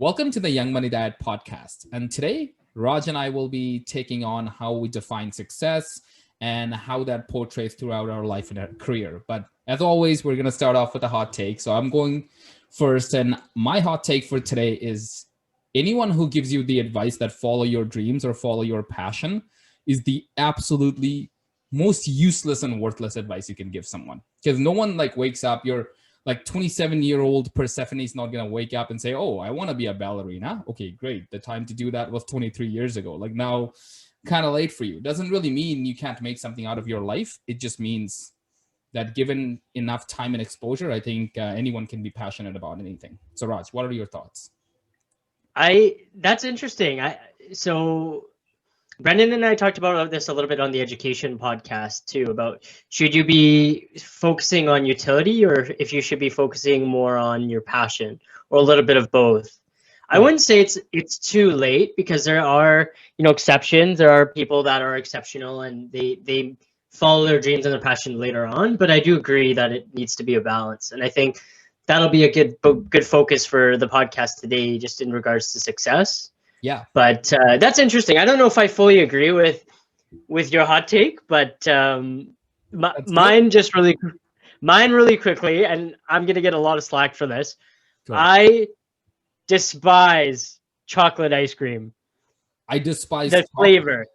Welcome to the Young Money Dad podcast. And today, Raj and I will be taking on how we define success and how that portrays throughout our life and our career. But as always, we're going to start off with a hot take. So I'm going first. And my hot take for today is anyone who gives you the advice that follow your dreams or follow your passion is the absolutely most useless and worthless advice you can give someone. Because no one wakes up, you're 27-year-old Persephone is not going to wake up and say, oh, I want to be a ballerina. Okay, great. The time to do that was 23 years ago. Now, kind of late for you. Doesn't really mean you can't make something out of your life. It just means that given enough time and exposure, I think anyone can be passionate about anything. So Raj, what are your thoughts? That's interesting. So Brendan and I talked about this a little bit on the education podcast too, about should you be focusing on utility or if you should be focusing more on your passion or a little bit of both. I wouldn't say it's too late because there are, exceptions. There are people that are exceptional and they follow their dreams and their passion later on. But I do agree that it needs to be a balance. And I think that'll be a good focus for the podcast today, just in regards to success. Yeah, but that's interesting. I don't know if I fully agree with your hot take, but mine really quickly, and I'm gonna get a lot of slack for this. I despise chocolate ice cream. I despise the flavor.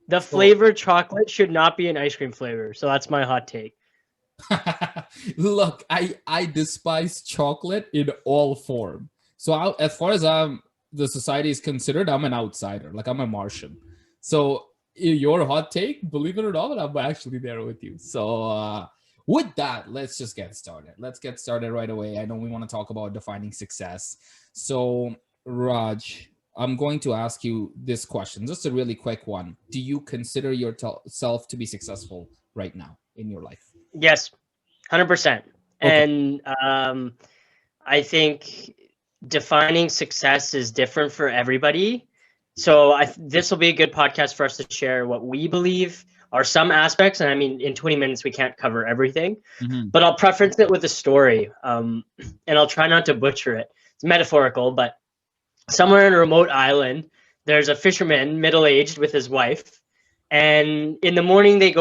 The flavor chocolate should not be an ice cream flavor. So that's my hot take. Look, I despise chocolate in all form. So as far as the society is considered, I'm an outsider. I'm a Martian. So your hot take, believe it or not, I'm actually there with you. So with that, let's just get started. Let's get started right away. I know we want to talk about defining success. So Raj, I'm going to ask you this question, just a really quick one. Do you consider yourself to be successful right now in your life? Yes, 100%. Okay. And I think defining success is different for everybody. So this will be a good podcast for us to share what we believe are some aspects. And I mean, in 20 minutes, we can't cover everything, but I'll preference it with a story. And I'll try not to butcher it. It's metaphorical, but somewhere in a remote island, there's a fisherman, middle-aged, with his wife. And in the morning, they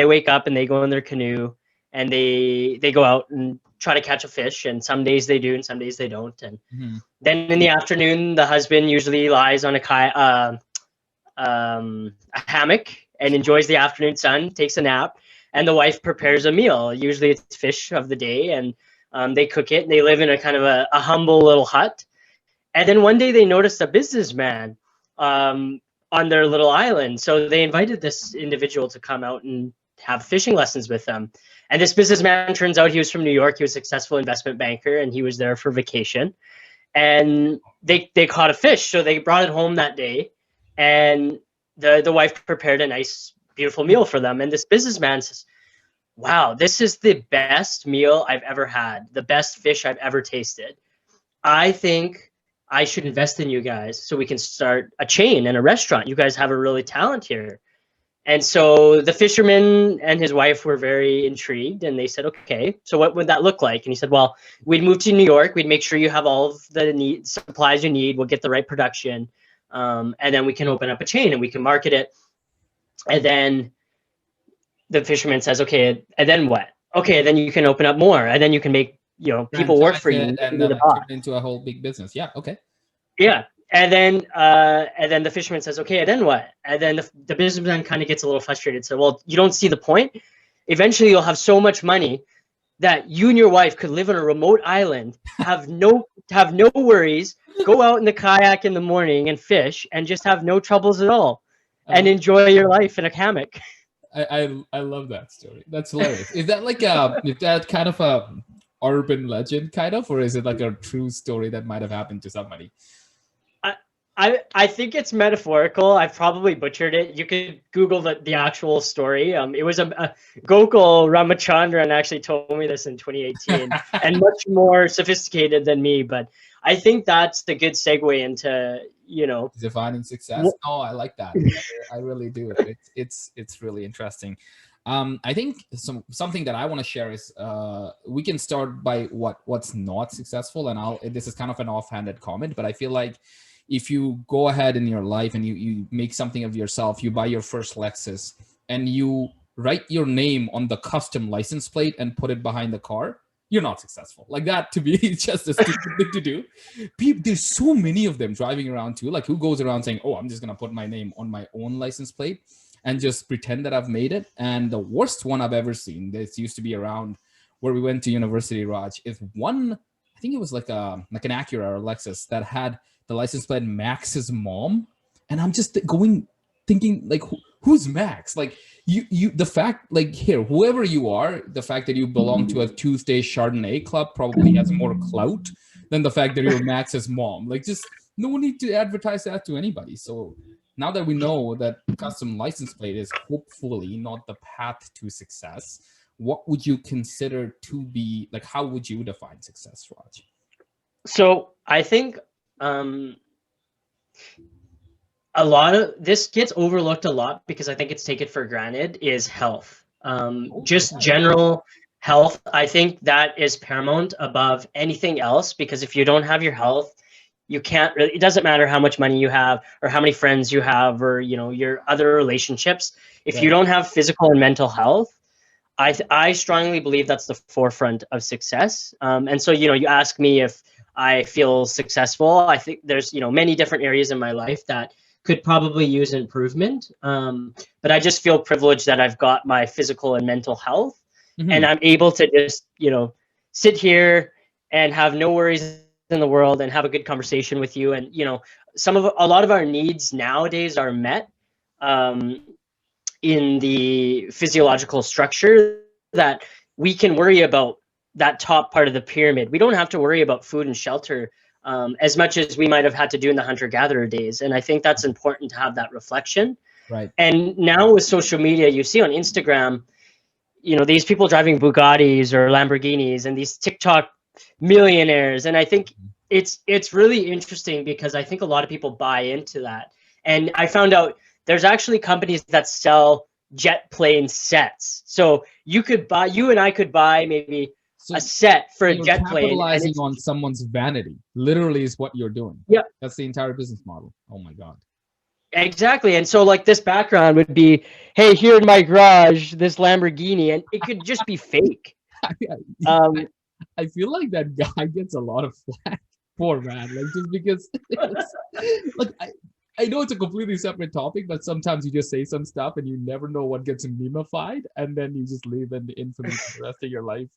wake up and they go in their canoe and they go out and try to catch a fish, and some days they do and some days they don't. And then in the afternoon, the husband usually lies on a hammock and enjoys the afternoon sun, takes a nap, and the wife prepares a meal. Usually it's fish of the day, and they cook it. And they live in a kind of a humble little hut. And then one day they noticed a businessman on their little island. So they invited this individual to come out and have fishing lessons with them. And this businessman, turns out he was from New York. He was a successful investment banker, and he was there for vacation. And they caught a fish, so they brought it home that day. And the wife prepared a nice, beautiful meal for them. And this businessman says, wow, this is the best meal I've ever had, the best fish I've ever tasted. I think I should invest in you guys so we can start a chain and a restaurant. You guys have a really talent here. And so the fisherman and his wife were very intrigued, and they said, okay, so what would that look like? And he said, well, we'd move to New York. We'd make sure you have all of the supplies you need. We'll get the right production. And then we can open up a chain and we can market it. And then the fisherman says, okay, and then what? Okay, then you can open up more, and then you can make, people work for you. And then turn it into a whole big business. Yeah, okay. Yeah. And then the fisherman says, okay, and then what? And then the businessman kind of gets a little frustrated. So, well, you don't see the point? Eventually you'll have so much money that you and your wife could live on a remote island, have no worries, go out in the kayak in the morning and fish, and just have no troubles at all, and enjoy your life in a hammock. I love that story. That's hilarious. Is that is that kind of a urban legend kind of, or is it like a true story that might have happened to somebody? I think it's metaphorical. I've probably butchered it. You could Google the actual story. It was a Gokul Ramachandran actually told me this in 2018, and much more sophisticated than me. But I think that's the good segue into defining success. Oh, I like that. I really do. It's really interesting. I think something that I want to share is we can start by what's not successful, and this is kind of an offhanded comment, but I feel like if you go ahead in your life and you make something of yourself, you buy your first Lexus and you write your name on the custom license plate and put it behind the car, you're not successful. Like that to me is just a stupid thing to do. There's so many of them driving around too. Like who goes around saying, "Oh, I'm just gonna put my name on my own license plate and just pretend that I've made it." And the worst one I've ever seen, this used to be around where we went to university, Raj, is one, I think it was like an Acura or a Lexus that had the license plate Max's mom. And I'm just thinking like, who's Max? Like the fact, like here, whoever you are, the fact that you belong to a Tuesday Chardonnay club probably has more clout than the fact that you're Max's mom. Like just no need to advertise that to anybody. So now that we know that custom license plate is hopefully not the path to success, what would you consider to be, like, how would you define success, Raj? So I think a lot of this gets overlooked a lot because I think it's taken for granted is health. Just general health. I think that is paramount above anything else, because if you don't have your health, you can't really, it doesn't matter how much money you have or how many friends you have or, you know, your other relationships. If you don't have physical and mental health, I strongly believe that's the forefront of success. And so, you know, you ask me if I feel successful. I think there's, you know, many different areas in my life that could probably use improvement. But I just feel privileged that I've got my physical and mental health, and I'm able to just, you know, sit here and have no worries in the world and have a good conversation with you. And, you know, a lot of our needs nowadays are met in the physiological structure that we can worry about that top part of the pyramid. We don't have to worry about food and shelter as much as we might have had to do in the hunter-gatherer days. And I think that's important to have that reflection. Right. And now with social media, you see on Instagram, you know, these people driving Bugattis or Lamborghinis and these TikTok millionaires. And I think it's really interesting because I think a lot of people buy into that. And I found out there's actually companies that sell jet plane sets. So you and I could buy maybe a set for a jet plane. Capitalizing on someone's vanity, literally, is what you're doing. Yeah. That's the entire business model. Oh my God. Exactly. And so like this background would be, hey, here in my garage, this Lamborghini, and it could just be fake. I feel like that guy gets a lot of flack. Poor man. Like just because like I know it's a completely separate topic, but sometimes you just say some stuff and you never know what gets memified, and then you just live in the infamy for the rest of your life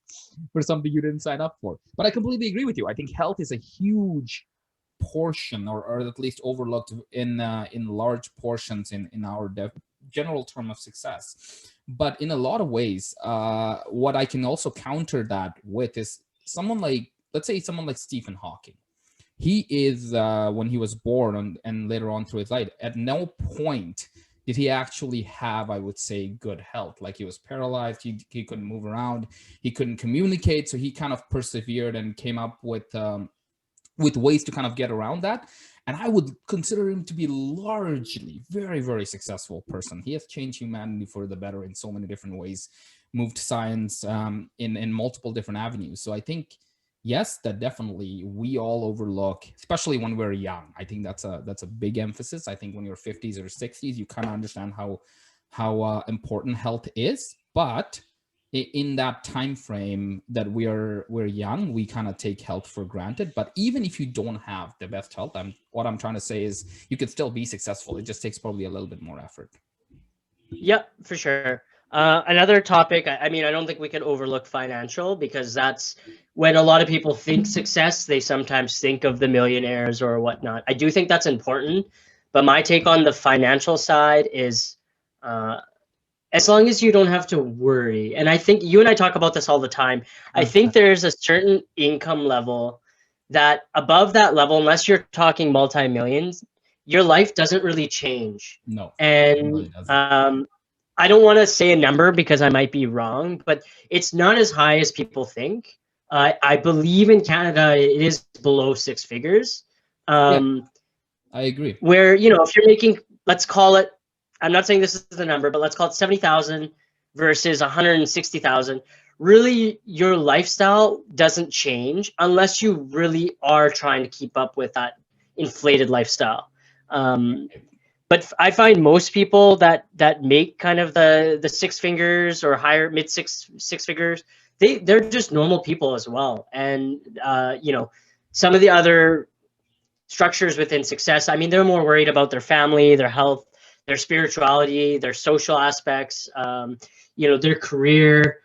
for something you didn't sign up for. But I completely agree with you. I think health is a huge portion, or at least overlooked in large portions in our general term of success. But in a lot of ways, what I can also counter that with is someone like, let's say someone like Stephen Hawking. He is, when he was born and later on through his life, at no point did he actually have, I would say, good health. Like he was paralyzed, he couldn't move around, he couldn't communicate. So he kind of persevered and came up with ways to kind of get around that. And I would consider him to be largely very, very successful person. He has changed humanity for the better in so many different ways, moved science in multiple different avenues. So I think, yes, that definitely we all overlook, especially when we're young. I think that's a big emphasis. I think when you're 50s or 60s, you kind of understand how important health is. But in that time frame that we're young, we kind of take health for granted. But even if you don't have the best health, what I'm trying to say is you could still be successful. It just takes probably a little bit more effort. Yep, for sure. Another topic, I mean, I don't think we can overlook financial, because that's when a lot of people think success, they sometimes think of the millionaires or whatnot. I do think that's important, but my take on the financial side is as long as you don't have to worry, and I think you and I talk about this all the time, I think there's a certain income level that above that level, unless you're talking multi-millions, your life doesn't really change. No. And I don't want to say a number because I might be wrong, but it's not as high as people think. I believe in Canada, it is below six figures. I agree. Where, you know, if you're making, let's call it, I'm not saying this is the number, but let's call it 70,000 versus 160,000, really your lifestyle doesn't change unless you really are trying to keep up with that inflated lifestyle. But I find most people that make kind of the six figures or higher, mid six figures, they're just normal people as well. And some of the other structures within success, I mean, they're more worried about their family, their health, their spirituality, their social aspects, their career.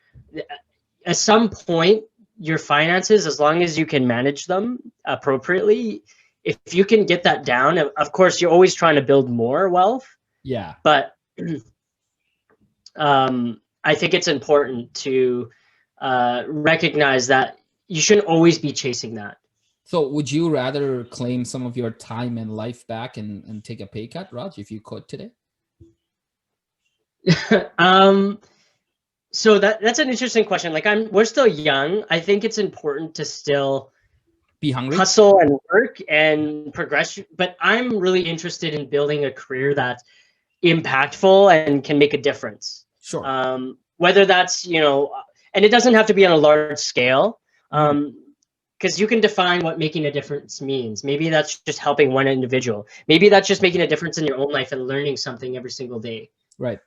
At some point, your finances, as long as you can manage them appropriately, if you can get that down, of course, you're always trying to build more wealth. Yeah. But I think it's important to recognize that you shouldn't always be chasing that. So would you rather claim some of your time and life back and take a pay cut, Raj, if you could today? So that's an interesting question. Like we're still young. I think it's important to still be hungry, hustle and work and progress. But I'm really interested in building a career that's impactful and can make a difference. Sure. Whether that's, and it doesn't have to be on a large scale. Because you can define what making a difference means. Maybe that's just helping one individual. Maybe that's just making a difference in your own life and learning something every single day. Right.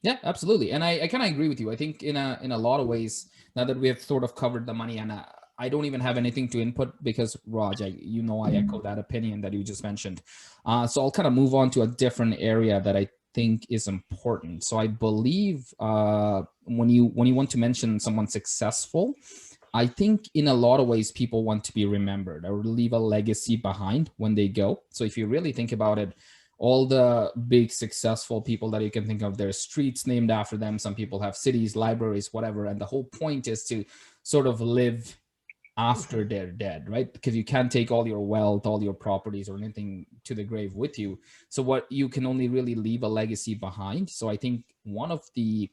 Yeah, absolutely. And I kind of agree with you. I think in a lot of ways, now that we have sort of covered the money, and I don't even have anything to input because Raj, I echo that opinion that you just mentioned. So I'll kind of move on to a different area that I think is important. So I believe when you want to mention someone successful, I think in a lot of ways, people want to be remembered or leave a legacy behind when they go. So if you really think about it, all the big successful people that you can think of, there's streets named after them. Some people have cities, libraries, whatever. And the whole point is to sort of live after they're dead, right? Because you can't take all your wealth, all your properties or anything to the grave with you. So what you can only really leave a legacy behind. So I think one of the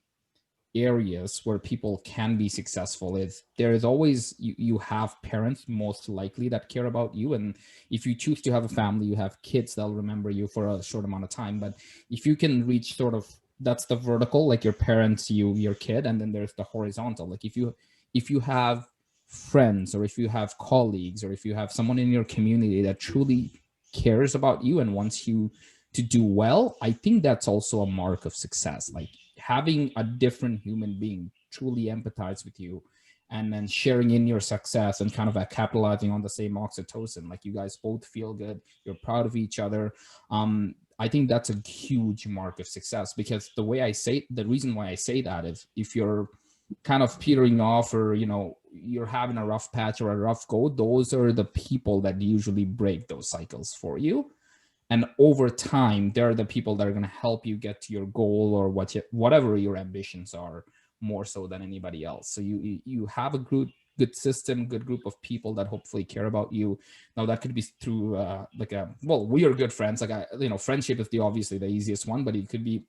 areas where people can be successful is there is always you have parents most likely that care about you, and if you choose to have a family, you have kids that'll remember you for a short amount of time. But if you can reach sort of, that's the vertical, like your parents, your kid, and then there's the horizontal, like if you have friends or if you have colleagues or if you have someone in your community that truly cares about you and wants you to do well, I think that's also a mark of success. Like having a different human being truly empathize with you and then sharing in your success and kind of capitalizing on the same oxytocin, like you guys both feel good, you're proud of each other. I think that's a huge mark of success, because the reason why I say that is if you're kind of petering off or, you're having a rough patch or a rough go, those are the people that usually break those cycles for you. And over time, they're the people that are going to help you get to your goal or whatever your ambitions are, more so than anybody else. So you have a good system, good group of people that hopefully care about you. Now that could be through we are good friends. Friendship is obviously the easiest one, but it could be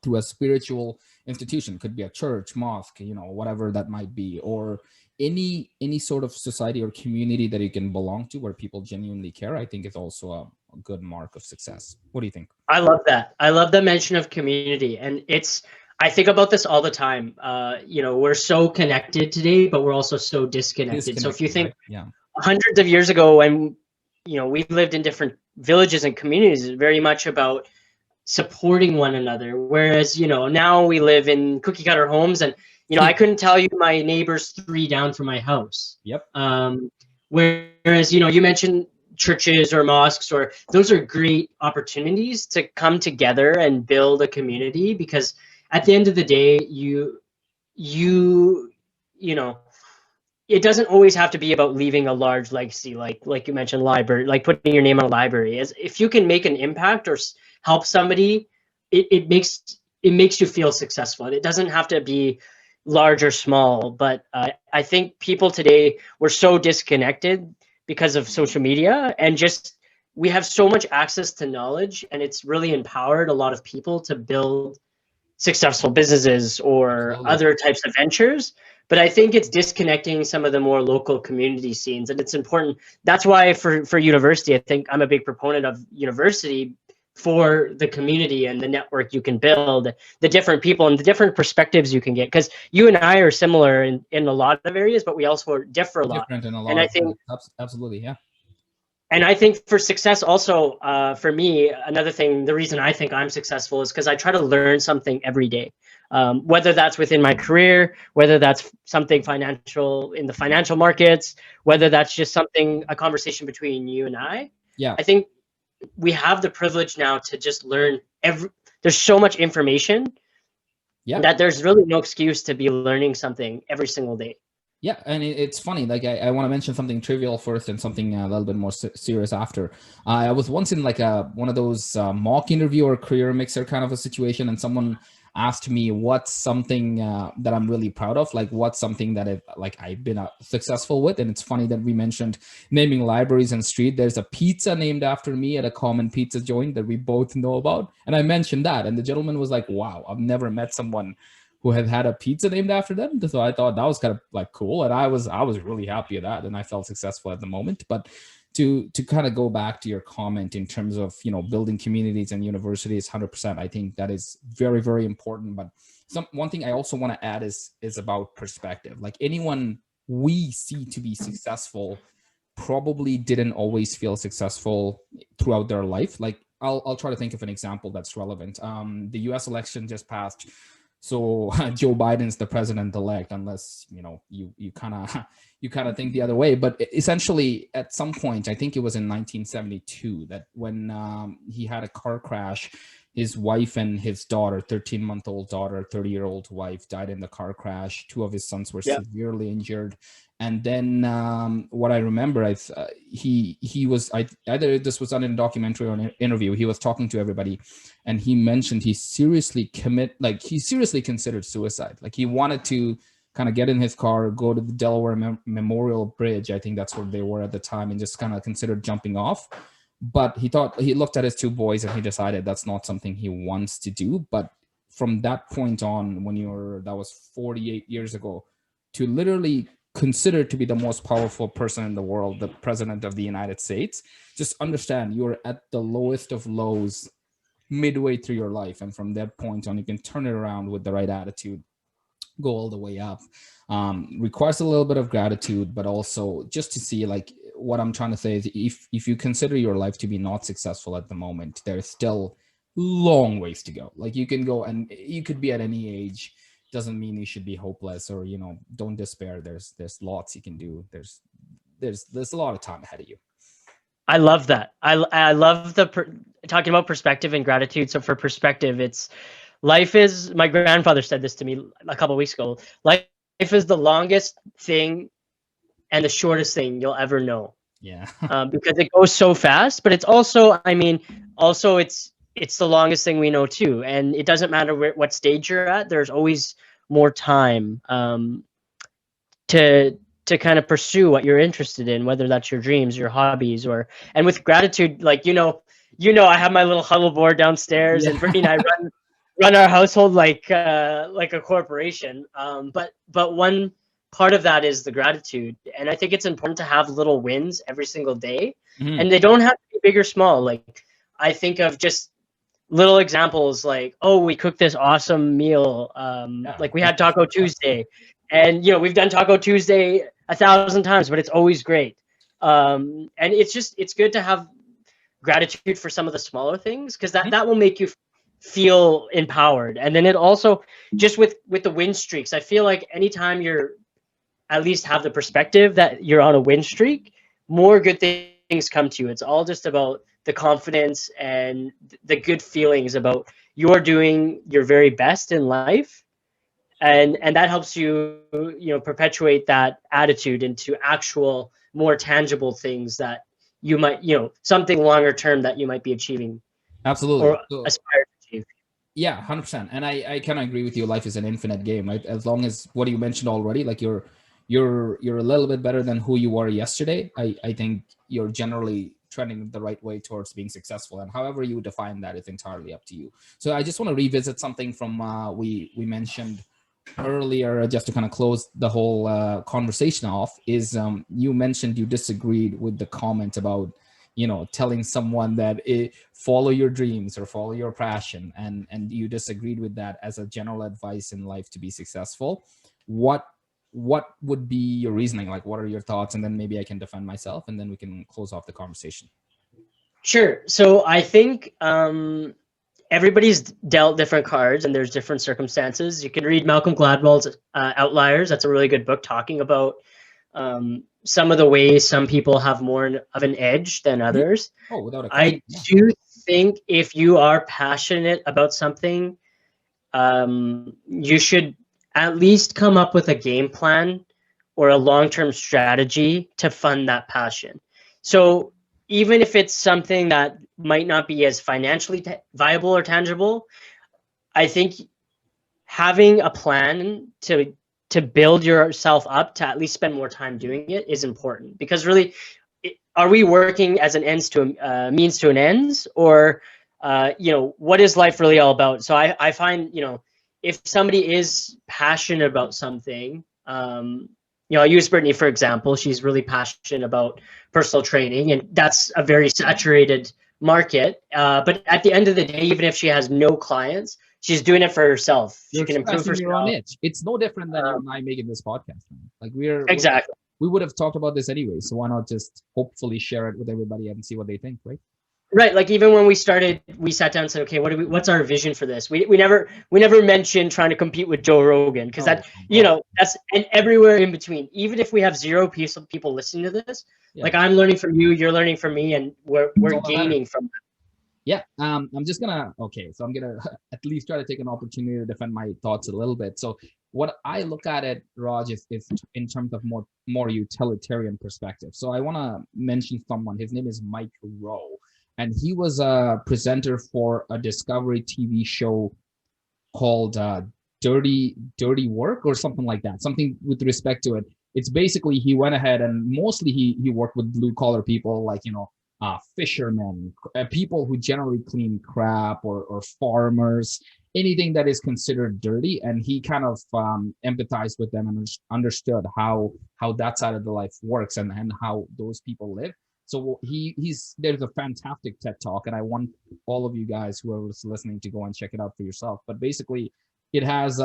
through a spiritual institution, could be a church, mosque, whatever that might be, or any sort of society or community that you can belong to where people genuinely care. I think is also a good mark of success. What do you think? I love that. I love the mention of community, and I think about this all the time. We're so connected today, but we're also so disconnected. So if you think hundreds of years ago when, we lived in different villages and communities, it's very much about supporting one another. Whereas, now we live in cookie cutter homes and, I couldn't tell you my neighbor's 3 down from my house. Yep. Whereas, you mentioned churches or mosques, or those are great opportunities to come together and build a community, because at the end of the day, it doesn't always have to be about leaving a large legacy, like you mentioned, library, like putting your name on a library. As if you can make an impact or help somebody, it makes you feel successful. It doesn't have to be large or small, but I think people today, we're so disconnected because of social media, and just we have so much access to knowledge, and it's really empowered a lot of people to build successful businesses or other types of ventures. But I think it's disconnecting some of the more local community scenes, and it's important. That's why for university, I think I'm a big proponent of university, for the community and the network you can build, the different people and the different perspectives you can get. Because you and I are similar in a lot of areas, but we also differ a lot. Different in a And lot I of think absolutely, yeah. and I think for success also, for me, another thing, the reason I think I'm successful is because I try to learn something every day. Whether that's within my career, whether that's something financial in the financial markets, whether that's just something, a conversation between you and Yeah. I think we have the privilege now to just learn there's so much information Yeah. that there's really no excuse to be learning something every single day. Yeah, and it's funny. Like I want to mention something trivial first, and something a little bit more serious after. I was once in like one of those mock interview or career mixer kind of a situation, and someone asked me what's something that I'm really proud of, like what's something that I've been successful with. And it's funny that we mentioned naming libraries and street. There's a pizza named after me at a common pizza joint that we both know about, and I mentioned that, and the gentleman was like, "Wow, I've never met someone who have had a pizza named after them." So I thought that was kind of like cool, and I was really happy at that, and I felt successful at the moment. But to kind of go back to your comment in terms of building communities and universities, 100%, I think that is very, very important. But one thing I also want to add is about perspective. Like anyone we see to be successful probably didn't always feel successful throughout their life. Like I'll try to think of an example that's relevant. The US election just passed. So Joe Biden's the president-elect, unless you kind of think the other way. But essentially, at some point, I think it was in 1972, that when he had a car crash, his wife and his daughter, 13-month-old daughter, 30-year-old wife, died in the car crash. Two of his sons were severely injured. And then what I remember, he was either this was done in a documentary or an interview. He was talking to everybody, and he mentioned he seriously considered suicide. Like he wanted to kind of get in his car, go to the Delaware Memorial Bridge. I think that's where they were at the time, and just kind of considered jumping off. But he looked at his two boys and he decided that's not something he wants to do. But from that point on, that was 48 years ago, to literally considered to be the most powerful person in the world, the president of the United States, just understand you're at the lowest of lows midway through your life. And from that point on, you can turn it around with the right attitude, go all the way up. Requires a little bit of gratitude, but also just to see, like, what I'm trying to say is if you consider your life to be not successful at the moment, there's still long ways to go. Like you can go, and you could be at any age. Doesn't mean you should be hopeless or don't despair. There's lots you can do. There's a lot of time ahead of you. I love that. I love talking about perspective and gratitude. So for perspective, life is, my grandfather said this to me a couple of weeks ago, life is the longest thing and the shortest thing you'll ever know. Yeah. Because it goes so fast, but it's also, it's the longest thing we know too. And it doesn't matter what stage you're at. There's always more time to kind of pursue what you're interested in, whether that's your dreams, your hobbies, and with gratitude, like, I have my little huddle board downstairs, and Brittany and I run our household like a corporation. But one part of that is the gratitude. And I think it's important to have little wins every single day. Mm-hmm. And they don't have to be big or small. Like I think of just little examples like, oh, we cooked this awesome meal. Like we had Taco Tuesday, and we've done Taco Tuesday 1,000 times, but it's always great. And it's good to have gratitude for some of the smaller things, because that will make you feel empowered. And then it also, just with the win streaks, I feel like anytime you're at least have the perspective that you're on a win streak, more good things come to you. It's all just about the confidence and the good feelings about you're doing your very best in life. And that helps you, perpetuate that attitude into actual, more tangible things that you might, something longer term that you might be achieving. Absolutely. Or aspire to achieve. Yeah, 100%. And I kind of agree with you. Life is an infinite game, right? As long as what you mentioned already, like you're a little bit better than who you were yesterday, I think you're generally trending the right way towards being successful. And however you define that is entirely up to you. So I just want to revisit something from we mentioned earlier, just to kind of close the whole conversation off, is you mentioned you disagreed with the comment about telling someone that follow your dreams or follow your passion, and you disagreed with that as a general advice in life to be successful, what would be your reasoning? Like, what are your thoughts? And then maybe I can defend myself, and then we can close off the conversation. Sure. So I think everybody's dealt different cards and there's different circumstances. You can read Malcolm Gladwell's Outliers. That's a really good book talking about some of the ways some people have more of an edge than others. Oh, without a question. I do think if you are passionate about something, you should at least come up with a game plan or a long-term strategy to fund that passion. So even if it's something that might not be as financially viable or I think having a plan to build yourself up to at least spend more time doing it is important, because really, are we working as an ends to a means to an ends, or what is life really all about? So I find, if somebody is passionate about something, I'll use Brittany for example. She's really passionate about personal training, and that's a very saturated market. But at the end of the day, even if she has no clients, she's doing it for herself. She can improve herself. Your own itch. It's no different than you and I making this podcast. Like exactly. We would have talked about this anyway. So why not just hopefully share it with everybody and see what they think, right? Right. Like even when we started, we sat down and said, okay, what's our vision for this? We never mentioned trying to compete with Joe Rogan, because that's and everywhere in between. Even if we have zero people listening to this, like I'm learning from you, you're learning from me, and we're gaining from that. Yeah. I'm gonna at least try to take an opportunity to defend my thoughts a little bit. So what I look at it, Raj, is in terms of more utilitarian perspective. So I want to mention someone. His name is Mike Rowe. And he was a presenter for a Discovery TV show called Dirty Work or something like that. Something with respect to it. It's basically he went ahead and mostly he worked with blue collar people, like fishermen, people who generally clean crap, or farmers, anything that is considered dirty. And he kind of empathized with them and understood how that side of the life works and how those people live. So there's a fantastic TED Talk, and I want all of you guys, whoever's listening, to go and check it out for yourself. But basically, it has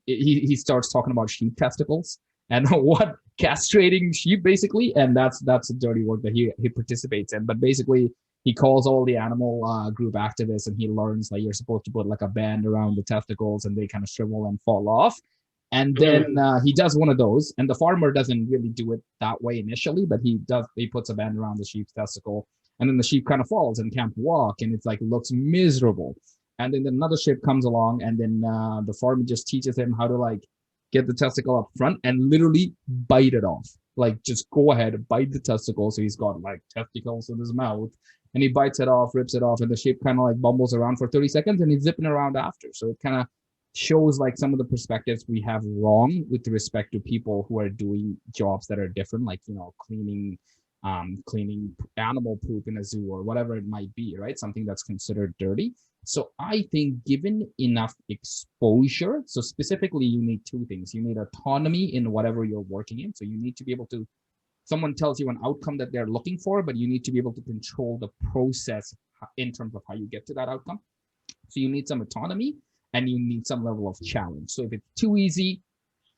he starts talking about sheep testicles and what castrating sheep basically, and that's the dirty work that he participates in. But basically, he calls all the animal group activists, and he learns that you're supposed to put like a band around the testicles, and they kind of shrivel and fall off. And then he does one of those, and the farmer doesn't really do it that way initially, but he puts a band around the sheep's testicle, and then the sheep kind of falls and can't walk, and it's like looks miserable. And then another sheep comes along, and then the farmer just teaches him how to like get the testicle up front and literally bite it off. Like just go ahead, bite the testicle. So he's got like testicles in his mouth, and he bites it off, rips it off, and the sheep kind of like bumbles around for 30 seconds, and he's zipping around after. So it kind of shows like some of the perspectives we have wrong with respect to people who are doing jobs that are different, like cleaning animal poop in a zoo or whatever it might be, right? Something that's considered dirty. So I think given enough exposure, so specifically you need two things. You need autonomy in whatever you're working in. So you need to be able to, someone tells you an outcome that they're looking for, but you need to be able to control the process in terms of how you get to that outcome. So you need some autonomy, and you need some level of challenge. So if it's too easy,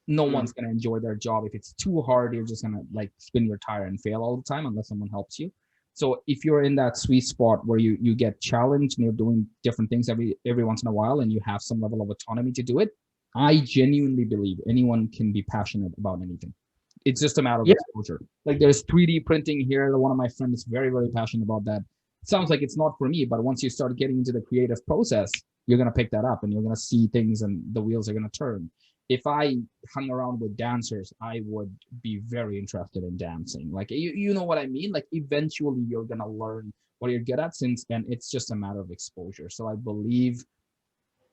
no one's going to enjoy their job. If it's too hard, you're just going to like spin your tire and fail all the time unless someone helps you. So if you're in that sweet spot where you get challenged and you're doing different things every once in a while, and you have some level of autonomy to do it, I genuinely believe anyone can be passionate about anything. It's just a matter of exposure. Like there's 3D printing here. One of my friends is very, very passionate about that. It sounds like it's not for me, but once you start getting into the creative process, you're going to pick that up and you're going to see things and the wheels are going to turn. If I hung around with dancers, I would be very interested in dancing. Like, you know what I mean? Like eventually you're going to learn what you're good at, and it's just a matter of exposure. So I believe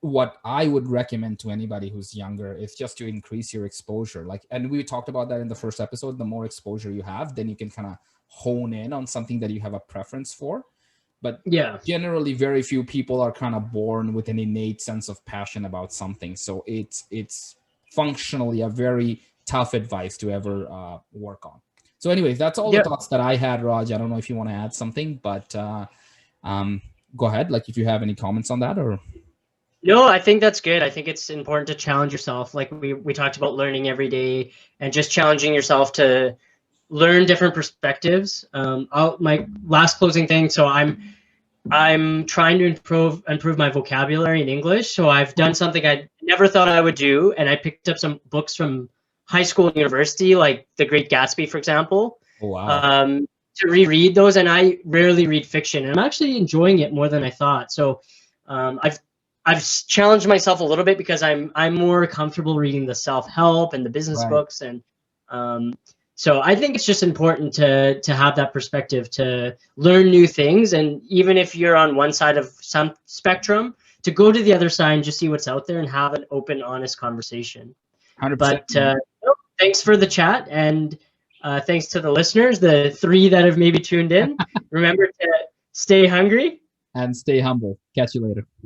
what I would recommend to anybody who's younger is just to increase your exposure. Like, and we talked about that in the first episode. The more exposure you have, then you can kind of hone in on something that you have a preference for. But generally very few people are kind of born with an innate sense of passion about something. So it's functionally a very tough advice to ever work on. So anyways, that's all the Yeah. thoughts that I had, Raj. I don't know if you want to add something, but go ahead. Like if you have any comments on that or. No, I think that's good. I think it's important to challenge yourself. Like we talked about learning every day and just challenging yourself to learn different perspectives. My last closing thing. So I'm trying to improve my vocabulary in English. So I've done something I never thought I would do, and I picked up some books from high school and university, like The Great Gatsby, for example, Oh, wow. to reread those. And I rarely read fiction, and I'm actually enjoying it more than I thought. So I've challenged myself a little bit because I'm more comfortable reading the self-help and the business Right. books, and um, so I think it's just important to have that perspective, to learn new things, and even if you're on one side of some spectrum, to go to the other side and just see what's out there and have an open, honest conversation. 100%. But thanks for the chat, and thanks to the listeners, the 3 that have maybe tuned in. Remember to stay hungry And stay humble. Catch you later.